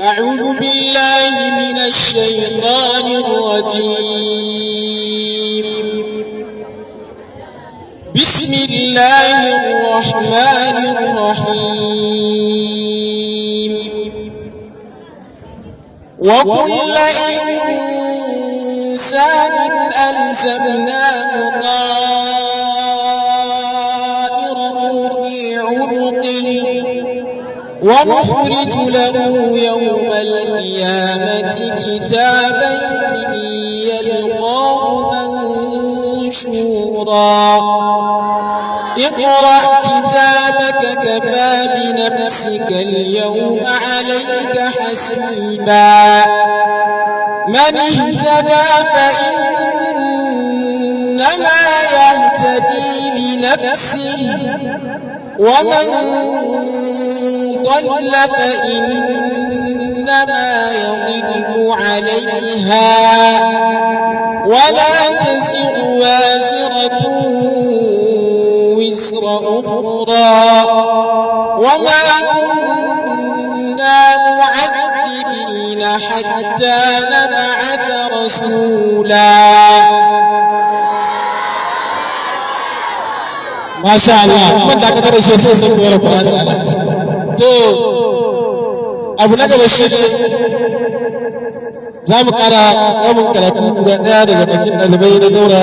أعوذ بالله من الشيطان الرجيم. بسم الله الرحمن الرحيم. وكل إنسان ألزمناه طائره في عنقه ونخرج له يوم القيامة كتابا يلقاه منشورا. اقرأ كتابك كفى بنفسك اليوم عليك حسيبا. من اهتدى فإنما يهتدي لنفسه ومن ضل فإنما يضل عليها ولا تزر وازرة وزر أخرى وما كنا معذبين حتى نبعث رسولا. ما sha Allah mun da aka tare shi sai sai koyar Qur'ani to abu na gaba shi ne za mu kara yawan karatu guda daya daga bakin ɗalibai na daura